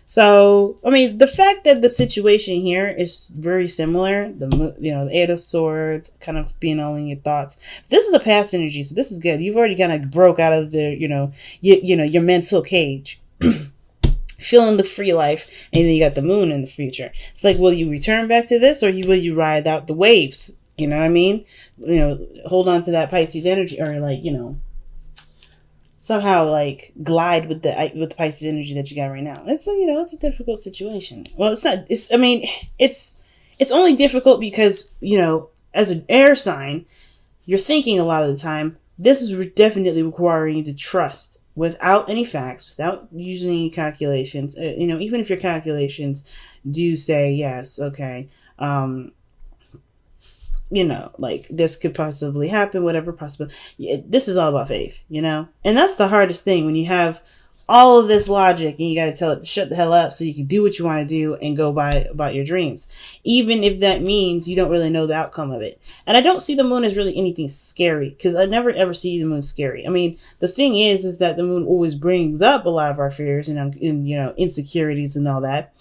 So, I mean, the fact that the situation here is very similar, the Eight of Swords, kind of being all in your thoughts. This is a past energy, so this is good. You've already kind of broke out of the, your mental cage, feeling the free life, and then you got the moon in the future. It's like, will you return back to this, or will you ride out the waves? You know what I mean? Hold on to that Pisces energy, or somehow glide with the Pisces energy that you got right now. It's it's a difficult situation. Well, it's not. It's only difficult because as an air sign, you're thinking a lot of the time. This is definitely requiring you to trust without any facts, without using any calculations. Even if your calculations do say yes, okay. This could possibly happen, whatever possible. This is all about faith, and that's the hardest thing when you have all of this logic and you got to tell it to shut the hell up so you can do what you want to do and go about your dreams, even if that means you don't really know the outcome of it. And I don't see the moon as really anything scary, because I never ever see the moon scary. I mean, the thing is that the moon always brings up a lot of our fears and insecurities and all that.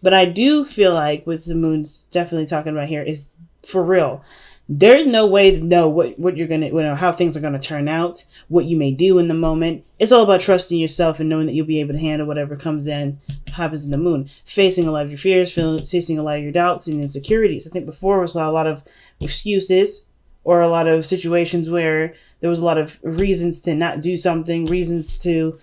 But I do feel like what the moon's definitely talking about here is, for real, there's no way to know what you're gonna, how things are gonna turn out, what you may do in the moment. It's all about trusting yourself and knowing that you'll be able to handle whatever happens in the moon. Facing a lot of your fears, facing a lot of your doubts and insecurities. I think before we saw a lot of excuses, or a lot of situations where there was a lot of reasons to not do something, reasons to,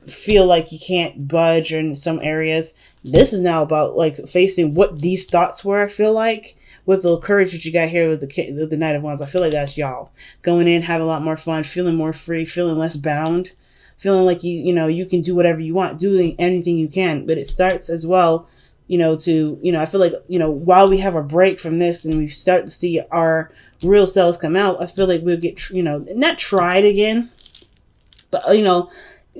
feel like you can't budge in some areas. This is now about facing what these thoughts were, I feel like. With the courage that you got here with the Knight of Wands, I feel like that's y'all. Going in, having a lot more fun, feeling more free, feeling less bound, feeling like you can do whatever you want, doing anything you can. But it starts as well, I feel like, while we have a break from this and we start to see our real selves come out, I feel like we'll get, not tried again, but,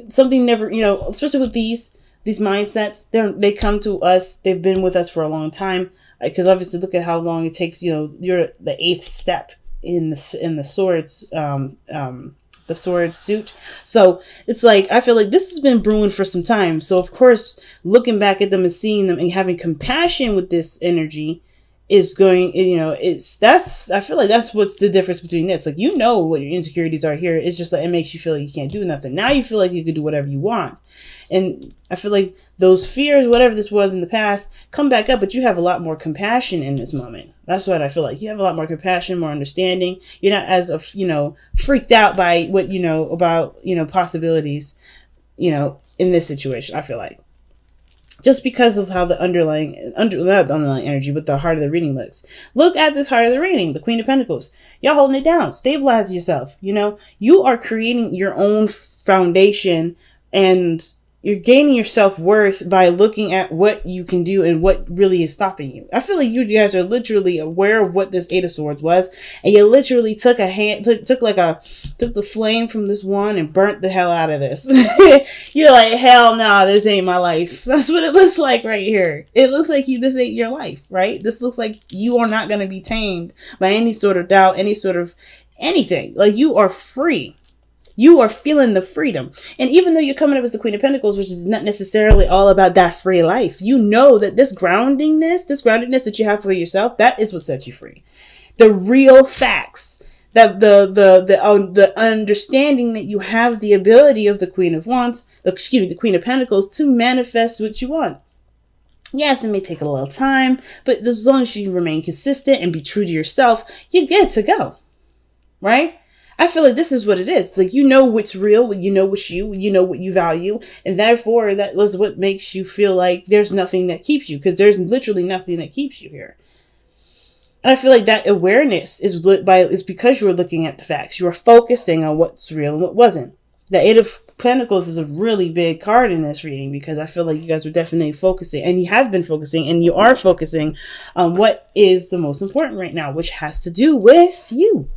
something never, especially with these mindsets, they come to us, they've been with us for a long time. Because obviously, look at how long it takes. You're the 8th step in the swords, the sword suit. So it's like, I feel like this has been brewing for some time. So of course, looking back at them and seeing them and having compassion with this energy is going. I feel like that's what's the difference between this. Like, what your insecurities are here. It's just like it makes you feel like you can't do nothing. Now you feel like you can do whatever you want. And I feel like those fears, whatever this was in the past, come back up, but you have a lot more compassion in this moment. That's what I feel like. You have a lot more compassion, more understanding. You're not as freaked out by what about possibilities, in this situation. I feel like just because of how the underlying energy, but the heart of the reading looks. Look at this heart of the reading, the Queen of Pentacles. Y'all holding it down. Stabilize yourself. You are creating your own foundation, and you're gaining your self-worth by looking at what you can do and what really is stopping you. I feel like you guys are literally aware of what this Eight of Swords was, and you literally took the flame from this one and burnt the hell out of this. You're like, hell no, this ain't my life. That's what it looks like right here. It looks like this ain't your life, right? This looks like you are not going to be tamed by any sort of doubt, any sort of anything. Like, you are free. You are feeling the freedom. And even though you're coming up as the Queen of Pentacles, which is not necessarily all about that free life, you know that this groundedness that you have for yourself, that is what sets you free. The real facts, that the understanding that you have the ability of the Queen of Pentacles to manifest what you want. Yes, it may take a little time, but as long as you remain consistent and be true to yourself, you're good to go. Right? I feel like this is what it is. Like, what's real, what's what you value. And therefore, that was what makes you feel like there's nothing that keeps you, because there's literally nothing that keeps you here. And I feel like that awareness is because you're looking at the facts. You're focusing on what's real and what wasn't. The Eight of Pentacles is a really big card in this reading, because I feel like you guys are definitely focusing, and you have been focusing, and you are focusing on what is the most important right now, which has to do with you.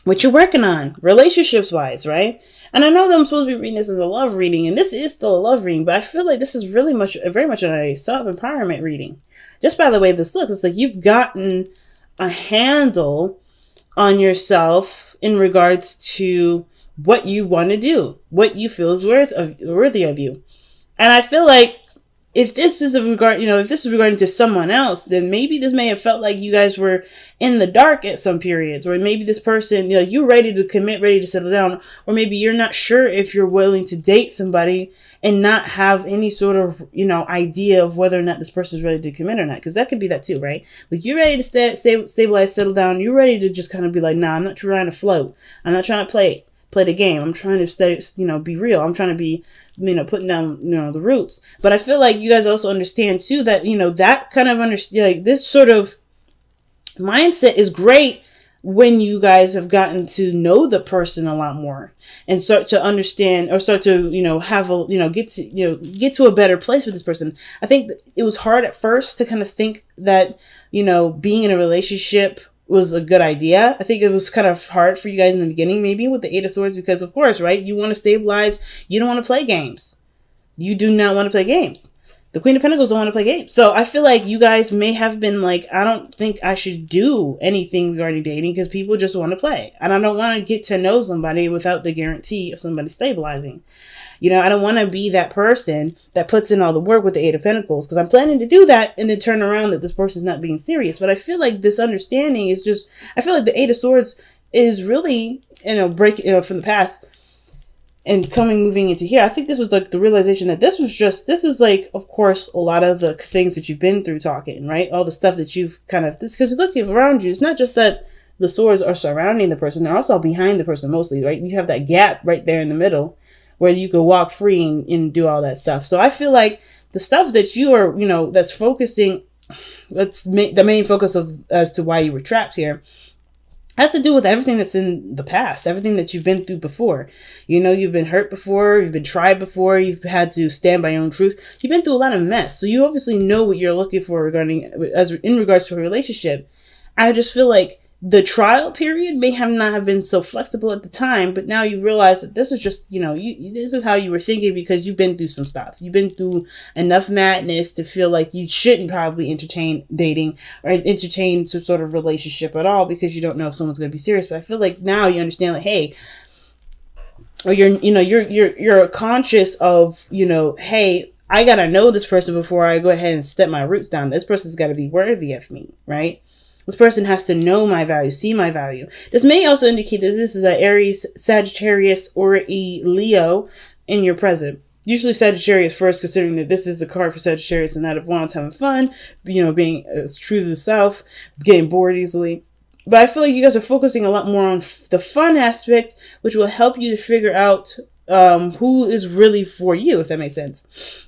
What you're working on, relationships wise, right? And I know that I'm supposed to be reading this as a love reading, and this is still a love reading, but I feel like this is very much a self-empowerment reading. Just by the way this looks, it's like you've gotten a handle on yourself in regards to what you want to do, what you feel is worthy of you. And I feel like if this is if this is regarding to someone else, then maybe this may have felt like you guys were in the dark at some periods, or maybe this person, you're ready to commit, ready to settle down, or maybe you're not sure if you're willing to date somebody and not have any sort of, idea of whether or not this person is ready to commit or not. Because that could be that too, right? Like, you're ready to stabilize, settle down. You're ready to just kind of be like, nah, I'm not trying to float. I'm not trying to play the game. I'm trying to be real. I'm trying to be, putting down, the roots. But I feel like you guys also understand too that, that kind of like this sort of mindset is great when you guys have gotten to know the person a lot more and start to understand, or start to, have a, get to a better place with this person. I think it was hard at first to kind of think that, being in a relationship was a good idea. I think it was kind of hard for you guys in the beginning, maybe with the Eight of Swords, because of course, right? You want to stabilize. You don't want to play games. You do not want to play games. The Queen of Pentacles don't want to play games. So I feel like you guys may have been like, I don't think I should do anything regarding dating because people just want to play. And I don't want to get to know somebody without the guarantee of somebody stabilizing. I don't want to be that person that puts in all the work with the Eight of Pentacles, because I'm planning to do that and then turn around that this person's not being serious. But I feel like this understanding is just, I feel like the Eight of Swords is really, breaking from the past and moving into here. I think this was like the realization that this is like, of course, a lot of the things that you've been through talking, right? All the stuff that you've because look around you, it's not just that the swords are surrounding the person, they're also behind the person mostly, right? You have that gap right there in the middle where you could walk free and do all that stuff. So I feel like the stuff that you are, that's focusing, the main focus of as to why you were trapped here, has to do with everything that's in the past, everything that you've been through before. You've been hurt before, you've been tried before, you've had to stand by your own truth. You've been through a lot of mess. So you obviously know what you're looking for in regards to a relationship. I just feel like the trial period may not have been so flexible at the time, but now you realize that this is just, this is how you were thinking because you've been through some stuff. You've been through enough madness to feel like you shouldn't probably entertain dating or entertain some sort of relationship at all because you don't know if someone's going to be serious. But I feel like now you understand, like, hey, or you're conscious of, hey, I got to know this person before I go ahead and step my roots down. This person's got to be worthy of me, right? This person has to know my value, see my value. This may also indicate that this is an Aries, Sagittarius, or a Leo in your present. Usually Sagittarius first, considering that this is the card for Sagittarius, the Knight of Wands, having fun, being true to the self, getting bored easily. But I feel like you guys are focusing a lot more on the fun aspect, which will help you to figure out who is really for you, if that makes sense.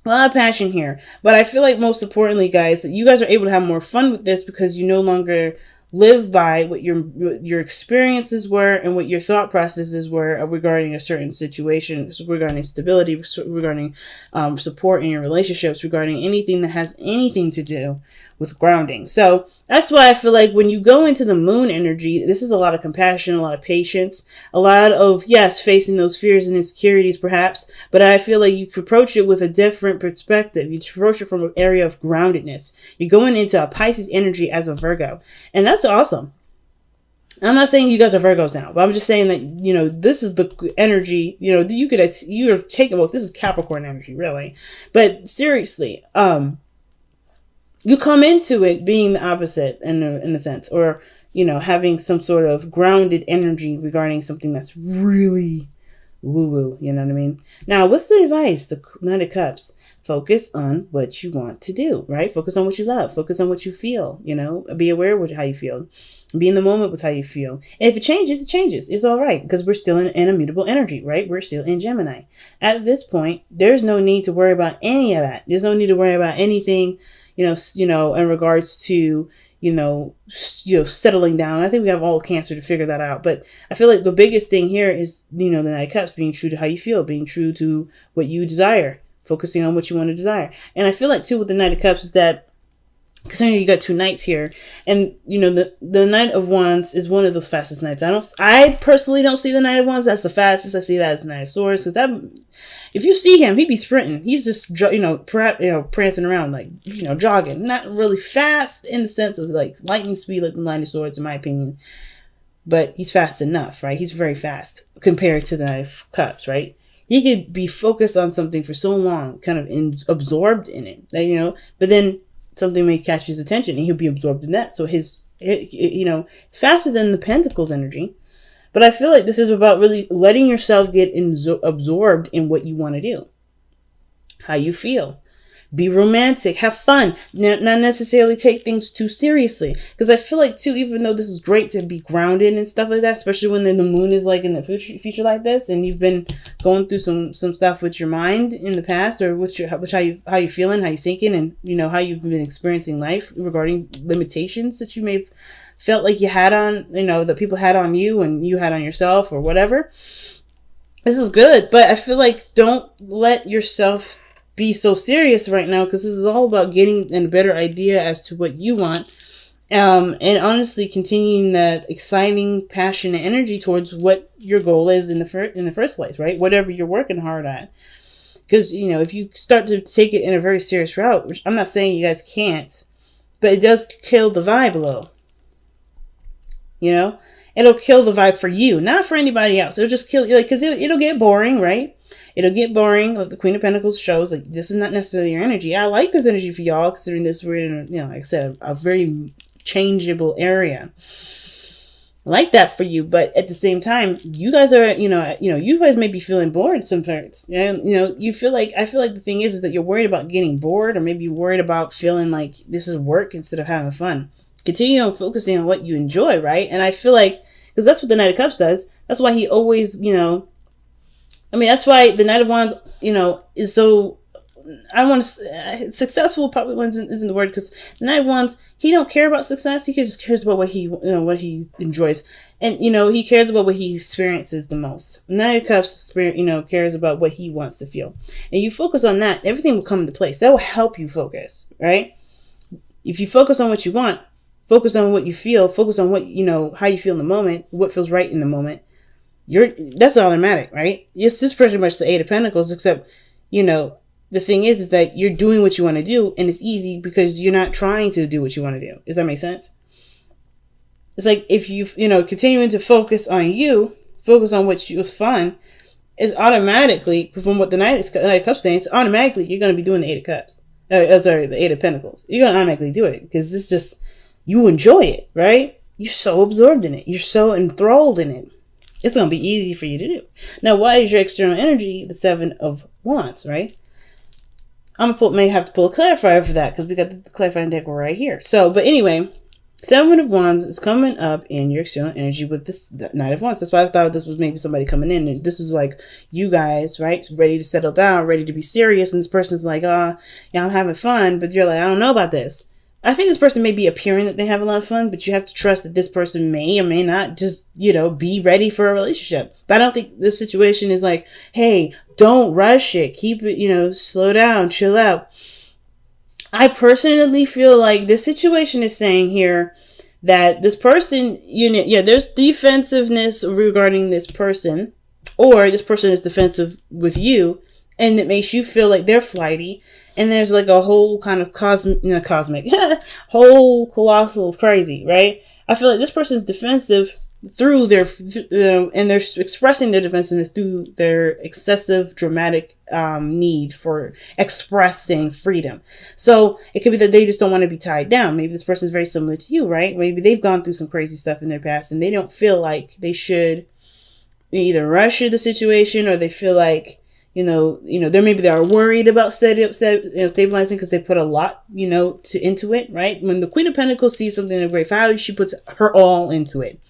A lot of passion here, but I feel like most importantly, guys, that you guys are able to have more fun with this because you no longer live by what your experiences were and what your thought processes were regarding a certain situation, regarding stability, regarding support in your relationships, regarding anything that has anything to do with grounding. So that's why I feel like when you go into the moon energy, this is a lot of compassion, a lot of patience, a lot of, yes, facing those fears and insecurities perhaps, but I feel like you could approach it with a different perspective. You approach it from an area of groundedness. You're going into a Pisces energy as a Virgo, and that's awesome. I'm not saying you guys are Virgos now, but I'm just saying that, this is the energy, you're taking, well, this is Capricorn energy, really. But seriously, you come into it being the opposite in a sense, or, having some sort of grounded energy regarding something that's really woo-woo, you know what I mean? Now, what's the advice? The Knight of Cups. Focus on what you want to do, right? Focus on what you love. Focus on what you feel, be aware with how you feel. Be in the moment with how you feel. And if it changes, it changes. It's all right because we're still in immutable energy, right? We're still in Gemini. At this point, there's no need to worry about any of that. There's no need to worry about anything, in regards to, settling down. I think we have all Cancer to figure that out. But I feel like the biggest thing here is, the Knight of Cups, being true to how you feel, being true to what you desire. Focusing on what you want to desire. And I feel like too with the Knight of Cups is that, considering you got two knights here, and the Knight of Wands is one of the fastest knights. I personally don't see the Knight of Wands as the fastest. I see that as the Knight of Swords, because that, if you see him, he'd be sprinting. He's just prancing around, like, jogging. Not really fast in the sense of like lightning speed like the Knight of Swords, in my opinion. But he's fast enough, right? He's very fast compared to the Knight of Cups, right? He could be focused on something for so long, kind of absorbed in it, you know, but then something may catch his attention and he'll be absorbed in that. So you know, faster than the Pentacles energy. But I feel like this is about really letting yourself get absorbed in what you want to do, how you feel. Be romantic, have fun, not necessarily take things too seriously. Because I feel like too, even though this is great to be grounded and stuff like that, especially when the moon is like in the future like this, and you've been going through some stuff with your mind in the past, or how you feeling, how you thinking, and you know how you've been experiencing life regarding limitations that you may have felt like you had on, you know, that people had on you and you had on yourself or whatever. This is good, but I feel like don't let yourself be so serious right now, because this is all about getting a better idea as to what you want, and honestly continuing that exciting, passionate energy towards what your goal is in the first place, right? Whatever you're working hard at. Because, you know, if you start to take it in a very serious route, which I'm not saying you guys can't, but it does kill the vibe a little. You know, it'll kill the vibe for you, not for anybody else. It'll just kill you, like, because it'll get boring, right? It'll get boring. Like the Queen of Pentacles shows, like, this is not necessarily your energy. I like this energy for y'all, considering this we're in, you know, like I said, a very changeable area. I like that for you, but at the same time, you guys are, you guys may be feeling bored sometimes. And you feel like, I feel like the thing is that you're worried about getting bored, or maybe you're worried about feeling like this is work instead of having fun. Continue on focusing on what you enjoy, right? And I feel like, because that's what the Knight of Cups does. That's why he always, that's why the Knight of Wands, is so, I want to, successful probably isn't the word, because the Knight of Wands, he don't care about success. He just cares about what he enjoys. And, he cares about what he experiences the most. The Knight of Cups, cares about what he wants to feel. And you focus on that, everything will come into place. That will help you focus, right? If you focus on what you want, focus on what you feel, focus on what, how you feel in the moment, what feels right in the moment. That's automatic, right? It's just pretty much the Eight of Pentacles, except, the thing is that you're doing what you want to do, and it's easy because you're not trying to do what you want to do. Does that make sense? It's like if you, continuing to focus on you, focus on what was fun, is automatically, from what the Knight of Cups saying, it's automatically you're going to be doing the Eight of Cups. The Eight of Pentacles. You're going to automatically do it because it's just, you enjoy it, right? You're so absorbed in it. You're so enthralled in it. It's going to be easy for you to do. Now, why is your external energy the Seven of Wands, right? May have to pull a clarifier for that because we got the clarifying deck right here. So, but anyway, Seven of Wands is coming up in your external energy with this Knight of Wands. That's why I thought this was maybe somebody coming in, and this was like you guys, right? Ready to settle down, ready to be serious, and this person's like, I'm having fun, but you're like, I don't know about this. I think this person may be appearing that they have a lot of fun, but you have to trust that this person may or may not just, be ready for a relationship. But I don't think this situation is like, hey, don't rush it. Keep it, slow down, chill out. I personally feel like this situation is saying here that this person, there's defensiveness regarding this person, or this person is defensive with you, and it makes you feel like they're flighty. And there's like a whole kind of cosmic, whole colossal crazy, right? I feel like this person's defensive through their, and they're expressing their defensiveness through their excessive dramatic need for expressing freedom. So it could be that they just don't want to be tied down. Maybe this person is very similar to you, right? Maybe they've gone through some crazy stuff in their past and they don't feel like they should either rush the situation, or they feel like, they are worried about stabilizing because they put a lot, into it, right? When the Queen of Pentacles sees something of great value, she puts her all into it.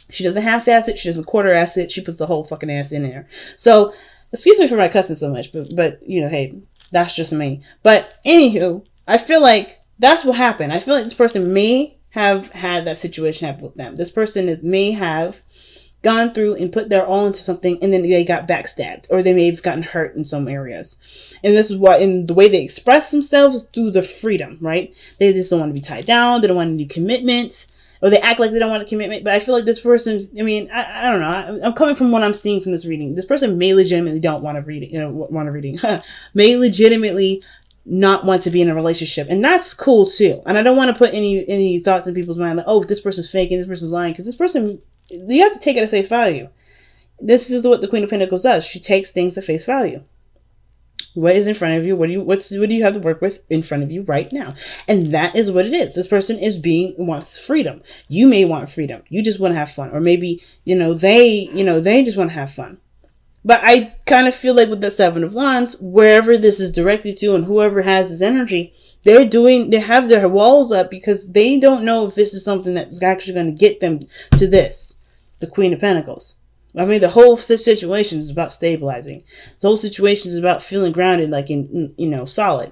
She doesn't half-ass it. She doesn't quarter-ass it. She puts the whole fucking ass in there. So, excuse me for my cussing so much, but hey, that's just me. But anywho, I feel like that's what happened. I feel like this person may have had that situation happen with them. This person may have gone through and put their all into something, and then they got backstabbed, or they may have gotten hurt in some areas. And this is why, in the way they express themselves, is through the freedom, right? They just don't want to be tied down. They don't want any commitment, or they act like they don't want a commitment. But I feel like this person, I don't know. I'm coming from what I'm seeing from this reading. This person may legitimately don't want to read it, may legitimately not want to be in a relationship, and that's cool too. And I don't want to put any thoughts in people's mind like, oh, this person's faking, this person's lying, because this person, you have to take it at face value. This is what the Queen of Pentacles does. She takes things at face value. What is in front of you? What do you have to work with in front of you right now? And that is what it is. This person wants freedom. You may want freedom. You just want to have fun. Or maybe, they just want to have fun. But I kind of feel like with the Seven of Wands, wherever this is directed to and whoever has this energy, they have their walls up because they don't know if this is something that's actually going to get them to this, the Queen of Pentacles. I mean, the whole situation is about stabilizing. The whole situation is about feeling grounded, like in, solid.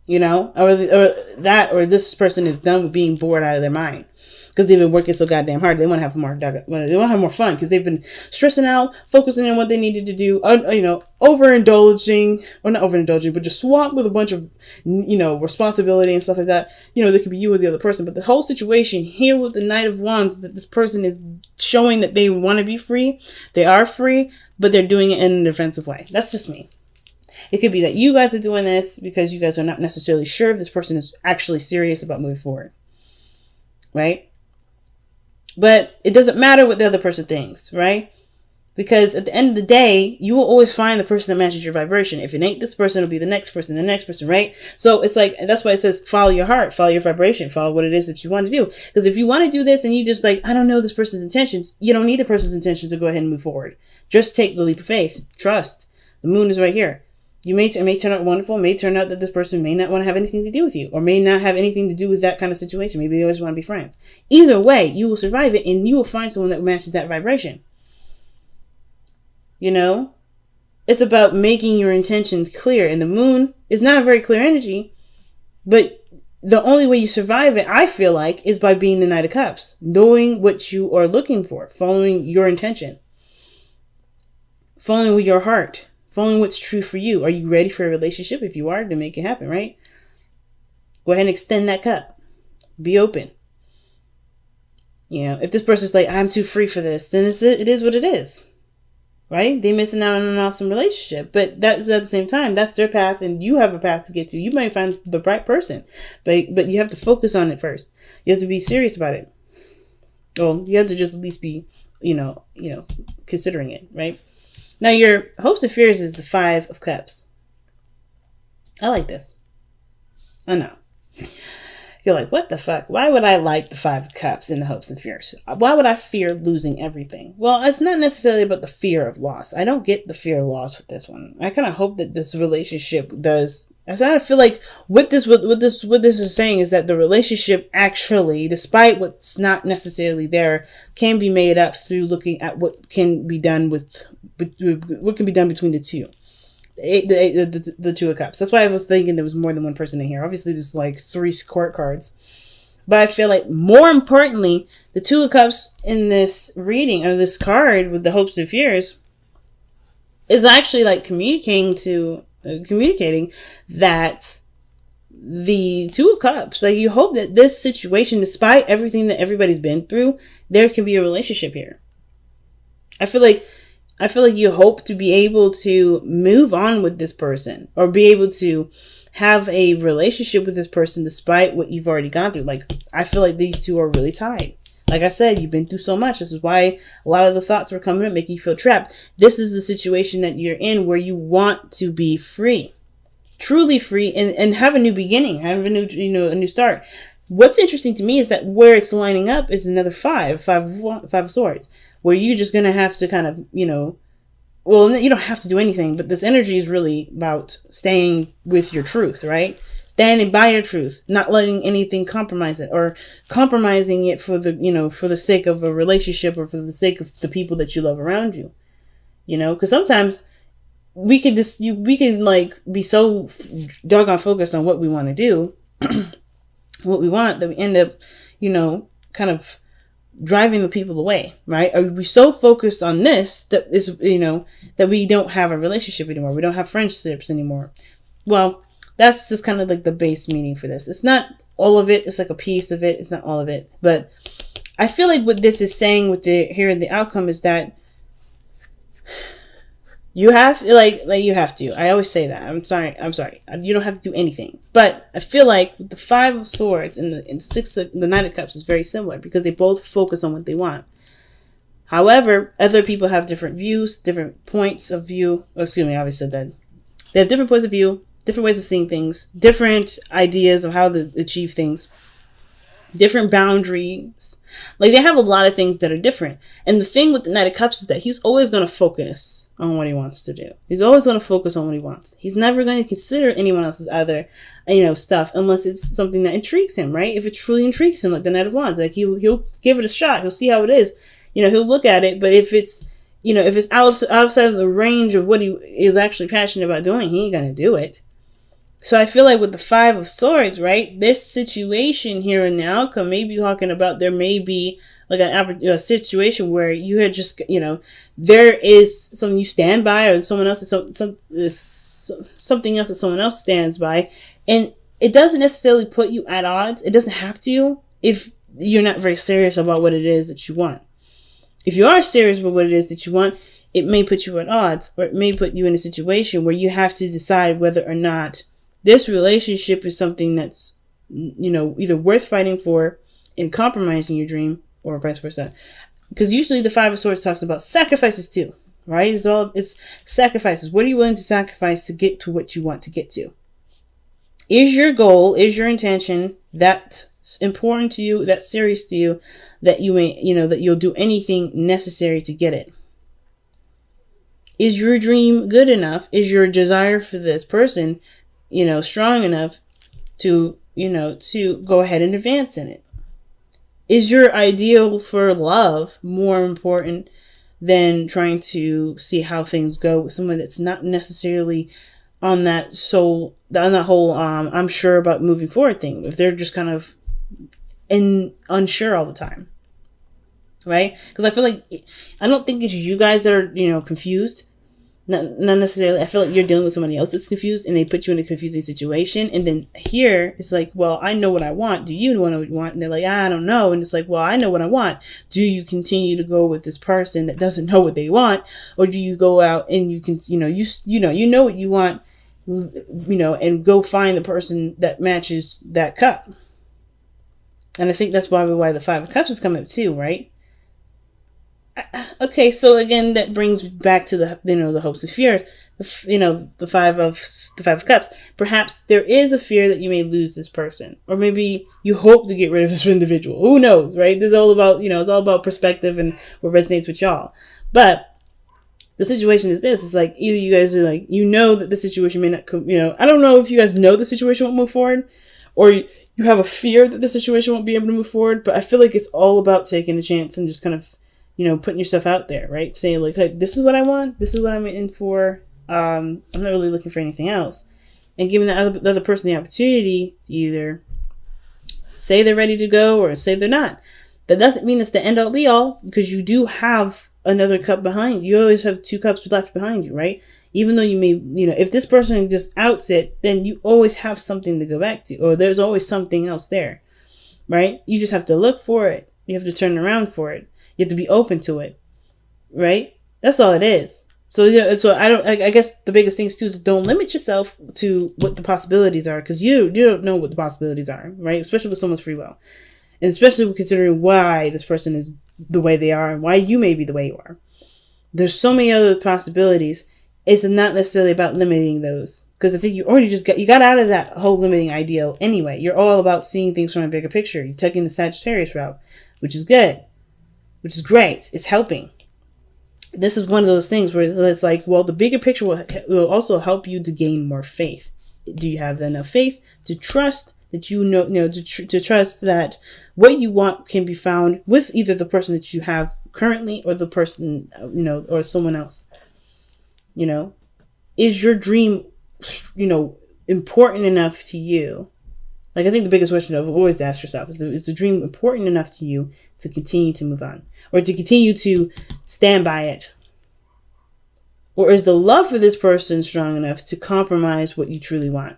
Or this person is done with being bored out of their mind because they've been working so goddamn hard. They want to have more. They want to have more fun because they've been stressing out, focusing on what they needed to do. Overindulging, or not overindulging, but just swamped with a bunch of, responsibility and stuff like that. There could be you or the other person, but the whole situation here with the Knight of Wands, that this person is showing that they want to be free. They are free, but they're doing it in a defensive way. That's just me. It could be that you guys are doing this because you guys are not necessarily sure if this person is actually serious about moving forward. Right? But it doesn't matter what the other person thinks, right? Because at the end of the day, you will always find the person that matches your vibration. If it ain't this person, it'll be the next person, right? So it's like, that's why it says follow your heart, follow your vibration, follow what it is that you want to do. Because if you want to do this and you just I don't know this person's intentions, you don't need the person's intentions to go ahead and move forward. Just take the leap of faith. Trust. The moon is right here. It may turn out wonderful. It may turn out that this person may not want to have anything to do with you, or may not have anything to do with that kind of situation. Maybe they always want to be friends. Either way, you will survive it, and you will find someone that matches that vibration. It's about making your intentions clear. And the moon is not a very clear energy, but the only way you survive it, I feel like, is by being the Knight of Cups, knowing what you are looking for, following your intention, following with your heart. Following what's true for you. Are you ready for a relationship? If you are, then make it happen, right? Go ahead and extend that cup. Be open. If this person's like, I'm too free for this, then it is what it is. Right? They're missing out on an awesome relationship. But that's at the same time, that's their path and you have a path to get to. You might find the right person. But you have to focus on it first. You have to be serious about it. Well, you have to just at least be, considering it, right? Now, your hopes and fears is the Five of Cups. I like this. I know. You're like, what the fuck? Why would I like the Five of Cups in the hopes and fears? Why would I fear losing everything? Well, it's not necessarily about the fear of loss. I don't get the fear of loss with this one. I kind of hope that this relationship does. I kind of feel like what this is saying is that the relationship actually, despite what's not necessarily there, can be made up through looking at what can be done between the two. The Two of Cups. That's why I was thinking there was more than one person in here. Obviously, there's like 3 court cards. But I feel like more importantly, the Two of Cups in this reading, or this card with the hopes and fears, is actually like communicating that the Two of Cups, like you hope that this situation, despite everything that everybody's been through, there can be a relationship here. I feel like you hope to be able to move on with this person, or be able to have a relationship with this person despite what you've already gone through. Like, I feel like these two are really tied. Like I said, you've been through so much. This is why a lot of the thoughts were coming up, making you feel trapped. This is the situation that you're in where you want to be free, truly free, and have a new beginning, have a new start. What's interesting to me is that where it's lining up is another five of swords, where you're just going to have to kind of, well, you don't have to do anything, but this energy is really about staying with your truth, right? Standing by your truth, not letting anything compromise it, or compromising it for the sake of a relationship, or for the sake of the people that you love around you. Because sometimes we can be so doggone focused on what we want to do, what we want, that we end up, kind of driving the people away, right? Are we so focused on this that is, that we don't have a relationship anymore? We don't have friendships anymore. Well, that's just kind of like the base meaning for this. It's not all of it. It's like a piece of it. It's not all of it. But I feel like what this is saying with the outcome is that you have you have to. I always say that. I'm sorry. You don't have to do anything. But I feel like the Five of Swords and the Knight of Cups is very similar, because they both focus on what they want. However, other people have different views, different points of view. Oh, excuse me, I always said that. They have different points of view, different ways of seeing things, different ideas of how to achieve things, different boundaries. Like, they have a lot of things that are different. And the thing with the Knight of Cups is that he's always going to focus on what he wants to do. He's always going to focus on what he wants. He's never going to consider anyone else's other, stuff unless it's something that intrigues him, right? If it truly intrigues him, like the Knight of Wands, like he'll give it a shot. He'll see how it is. He'll look at it. But if it's outside of the range of what he is actually passionate about doing, he ain't going to do it. So I feel like with the Five of Swords, right, this situation here and the outcome may be talking about there may be like a situation where you had just, there is something you stand by, or someone else, something else that someone else stands by. And it doesn't necessarily put you at odds. It doesn't have to if you're not very serious about what it is that you want. If you are serious about what it is that you want, it may put you at odds, or it may put you in a situation where you have to decide whether or not this relationship is something that's, either worth fighting for and compromising your dream, or vice versa. Because usually the Five of Swords talks about sacrifices too, right? It's sacrifices. What are you willing to sacrifice to get to what you want to get to? Is your goal, is your intention that important to you, that's serious to you, that you may, that you'll do anything necessary to get it? Is your dream good enough? Is your desire for this person, strong enough to go ahead and advance in it? Is your ideal for love more important than trying to see how things go with someone that's not necessarily on that whole I'm sure about moving forward thing? If they're just kind of unsure all the time, right? Because I feel like, I don't think it's you guys that are confused. Not necessarily. I feel like you're dealing with somebody else that's confused, and they put you in a confusing situation. And then here it's like, well, I know what I want. Do you know what you want? And they're like, I don't know. And it's like, well, I know what I want. Do you continue to go with this person that doesn't know what they want, or do you go out and you can, you know what you want, and go find the person that matches that cup? And I think that's why the Five of Cups is coming up too, right? Okay, so again, that brings back to the hopes and fears. The five of cups. Perhaps there is a fear that you may lose this person, or maybe you hope to get rid of this individual. Who knows, right? This is all about, it's all about perspective and what resonates with y'all. But the situation is this: it's like either you guys are like, that the situation may not, I don't know if you guys know the situation won't move forward, or you have a fear that the situation won't be able to move forward. But I feel like it's all about taking a chance and just kind of, putting yourself out there, right? Saying like, hey, this is what I want. This is what I'm in for. I'm not really looking for anything else. And giving the other person the opportunity to either say they're ready to go or say they're not. That doesn't mean it's the end all be all, because you do have another cup behind you. You always have two cups left behind you, right? Even though you may, if this person just outs it, then you always have something to go back to, or there's always something else there, right? You just have to look for it. You have to turn around for it. You have to be open to it, right? That's all it is. So I guess the biggest things too is don't limit yourself to what the possibilities are, because you don't know what the possibilities are, right? Especially with someone's free will, and especially considering why this person is the way they are and why you may be the way you are. There's so many other possibilities. It's not necessarily about limiting those, because I think you already you got out of that whole limiting ideal anyway. You're all about seeing things from a bigger picture. You're taking the Sagittarius route, which is good. Which is great. It's helping. This is one of those things where it's like, well, the bigger picture will also help you to gain more faith. Do you have enough faith to trust that to trust that what you want can be found with either the person that you have currently or the person, or someone else? Is your dream, important enough to you? Like, I think the biggest question of always to ask yourself is the dream important enough to you to continue to move on, or to continue to stand by it? Or is the love for this person strong enough to compromise what you truly want?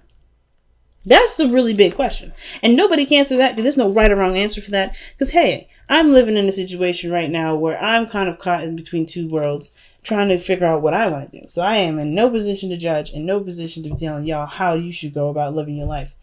That's a really big question. And nobody can answer that, because there's no right or wrong answer for that. Because, hey, I'm living in a situation right now where I'm kind of caught in between two worlds, trying to figure out what I want to do. So I am in no position to judge, and no position to be telling y'all how you should go about living your life.